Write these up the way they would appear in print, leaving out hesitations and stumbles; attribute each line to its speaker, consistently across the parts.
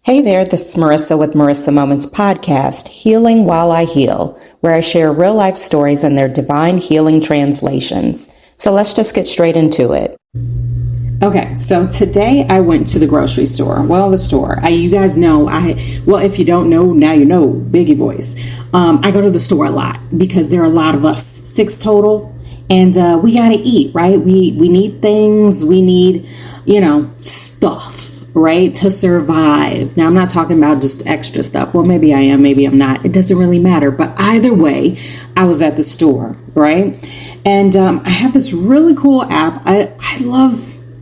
Speaker 1: Hey there, this is Marissa with Marissa Moments Podcast, Healing While I Heal, where I share real life stories and their divine healing translations. So let's just get straight into it. Okay, so today I went to the grocery store. Well, the store. You guys know, if you don't know, now you know, Biggie voice. I go to the store a lot because there are a lot of us, 6 total, and we got to eat, right? We need things, we need, stuff. Right, to survive. Now, I'm not talking about just extra stuff. Well, maybe I am, maybe I'm not. It doesn't really matter. But either way, I was at the store, right? And I have this really cool app. I love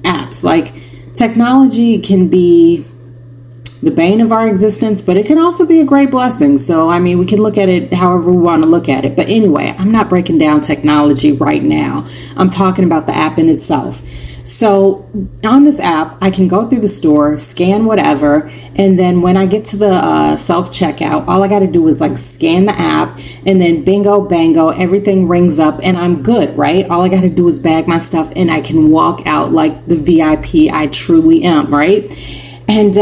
Speaker 1: apps. Like, technology can be the bane of our existence, but it can also be a great blessing. So, I mean, we can look at it however we want to look at it. But anyway, I'm not breaking down technology right now. I'm talking about the app in itself. So on this app, I can go through the store, scan whatever, and then when I get to the self-checkout, all I got to do is scan the app, and then bingo, bango, everything rings up, and I'm good, right? All I got to do is bag my stuff, and I can walk out like the VIP I truly am, right? And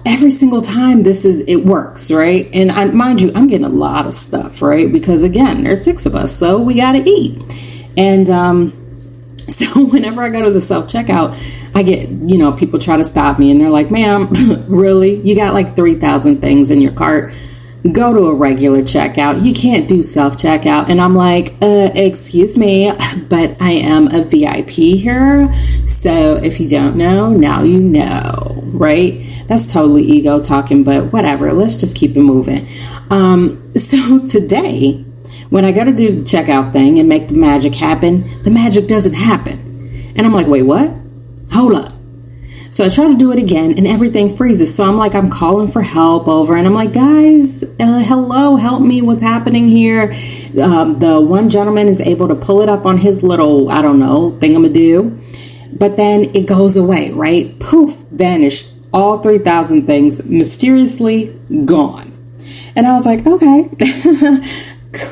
Speaker 1: every single time it works, right? And mind you, I'm getting a lot of stuff, right? Because again, there's 6 of us, so we got to eat. And so whenever I go to the self-checkout, I get, people try to stop me and they're like, ma'am, really? You got 3,000 things in your cart. Go to a regular checkout. You can't do self-checkout. And I'm like, excuse me, but I am a VIP here. So if you don't know, now you know, right? That's totally ego talking, but whatever. Let's just keep it moving. So today, when I go to do the checkout thing and make the magic happen, the magic doesn't happen. And I'm like, wait, what? Hold up. So I try to do it again and everything freezes. So I'm calling for help over and I'm like, guys, hello, help me. What's happening here? The one gentleman is able to pull it up on his little, thingamadoo. But then it goes away, right? Poof, vanished. All 3,000 things mysteriously gone. And I was like, okay.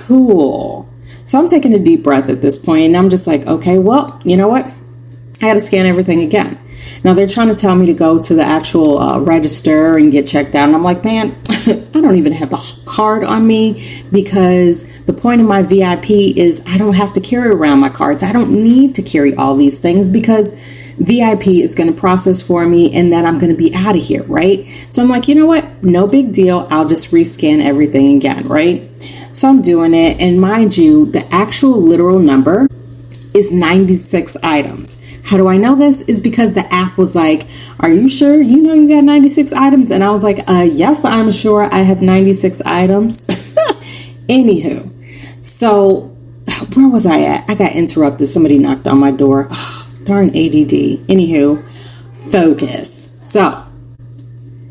Speaker 1: Cool. So I'm taking a deep breath at this point and I'm just like, okay, well, you know what? I got to scan everything again. Now they're trying to tell me to go to the actual register and get checked out. And I'm like, man, I don't even have the card on me because the point of my VIP is I don't have to carry around my cards. I don't need to carry all these things because VIP is going to process for me and then I'm going to be out of here, right? So I'm like, you know what? No big deal. I'll just rescan everything again, right? So I'm doing it. And mind you, the actual literal number is 96 items. How do I know this? Is because the app was like, are you sure you got 96 items? And I was like, yes, I'm sure I have 96 items. Anywho, so where was I at? I got interrupted. Somebody knocked on my door. Oh, darn ADD. Anywho, focus.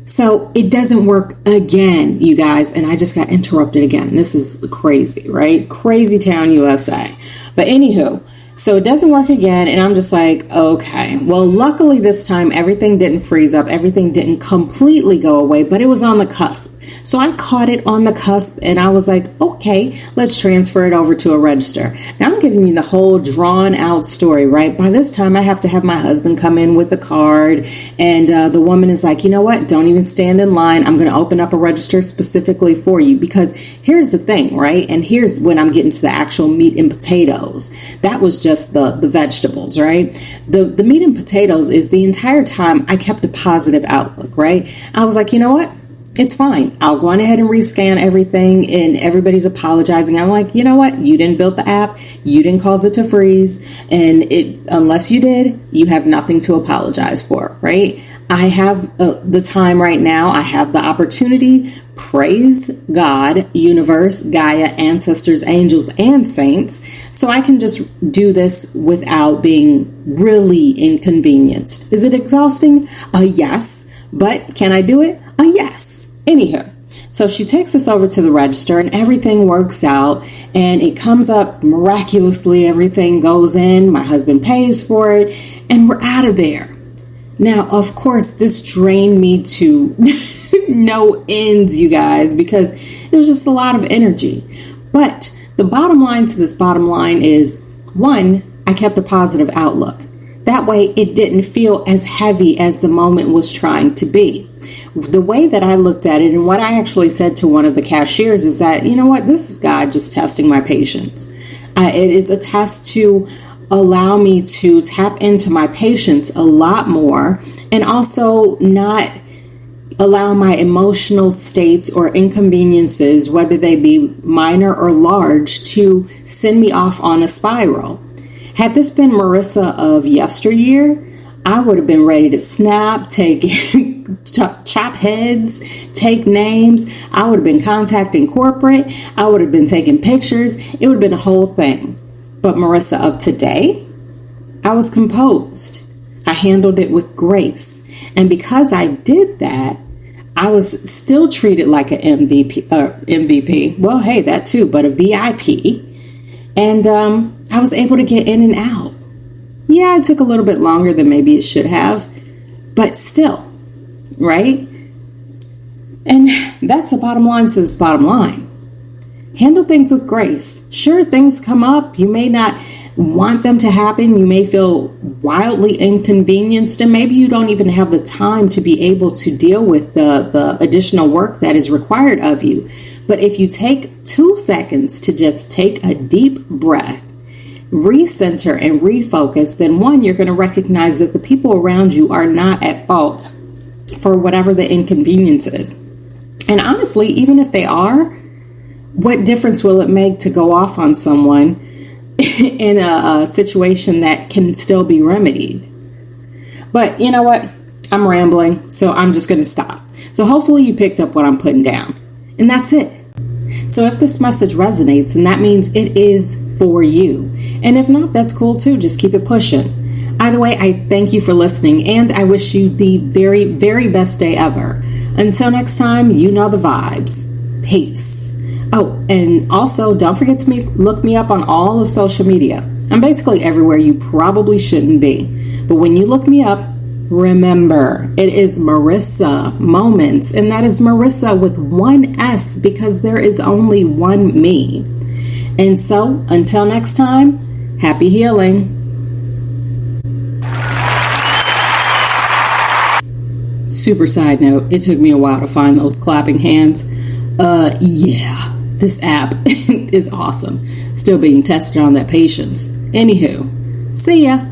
Speaker 1: So it doesn't work again, you guys. And I just got interrupted again. This is crazy, right? Crazy town, USA. But anywho, so it doesn't work again. And I'm just like, okay, well, luckily this time everything didn't freeze up. Everything didn't completely go away, but it was on the cusp. So I caught it on the cusp and I was like, okay, let's transfer it over to a register. Now I'm giving you the whole drawn out story, right? By this time I have to have my husband come in with the card and the woman is like, you know what? Don't even stand in line. I'm going to open up a register specifically for you because here's the thing, right? And here's when I'm getting to the actual meat and potatoes. That was just the vegetables, right? The meat and potatoes is the entire time I kept a positive outlook, right? I was like, you know what? It's fine. I'll go on ahead and rescan everything and everybody's apologizing. I'm like, you know what? You didn't build the app. You didn't cause it to freeze. And unless you did, you have nothing to apologize for, right? I have the time right now. I have the opportunity. Praise God, universe, Gaia, ancestors, angels, and saints. So I can just do this without being really inconvenienced. Is it exhausting? Yes. But can I do it? Yes. Anywho, so she takes us over to the register and everything works out and it comes up miraculously. Everything goes in. My husband pays for it and we're out of there. Now, of course, this drained me to no ends, you guys, because it was just a lot of energy. But the bottom line to this bottom line is, one, I kept a positive outlook. That way it didn't feel as heavy as the moment was trying to be. the way that I looked at it and what I actually said to one of the cashiers is that, you know what, this is God just testing my patience. It is a test to allow me to tap into my patience a lot more, and also not allow my emotional states or inconveniences, whether they be minor or large, to send me off on a spiral. Had this been Marissa of yesteryear, I would have been ready to snap, chop heads, take names. I would have been contacting corporate. I would have been taking pictures. It would have been a whole thing. But Marissa of today, I was composed. I handled it with grace. And because I did that, I was still treated like an MVP. Well, hey, that too, but a VIP. And I was able to get in and out. Yeah, it took a little bit longer than maybe it should have, but still, right? And that's the bottom line to this bottom line. Handle things with grace. Sure, things come up. You may not want them to happen. You may feel wildly inconvenienced, and maybe you don't even have the time to be able to deal with the additional work that is required of you. But if you take 2 seconds to just take a deep breath, recenter and refocus, then one, you're going to recognize that the people around you are not at fault for whatever the inconvenience is. And honestly, even if they are, what difference will it make to go off on someone in a situation that can still be remedied? But you know what? I'm rambling, so I'm just going to stop. So hopefully you picked up what I'm putting down. And that's it. So if this message resonates, then that means it is for you. And if not, that's cool too. Just keep it pushing. Either way, I thank you for listening, and I wish you the very, very best day ever. Until next time, you know the vibes. Peace. Oh, and also don't forget to look me up on all of social media. I'm basically everywhere you probably shouldn't be. But when you look me up, remember, it is Marissa Moments, and that is Marissa with one S, because there is only one me. And so, until next time, happy healing. Super side note, it took me a while to find those clapping hands. Yeah, this app is awesome. Still being tested on that patience. Anywho, see ya.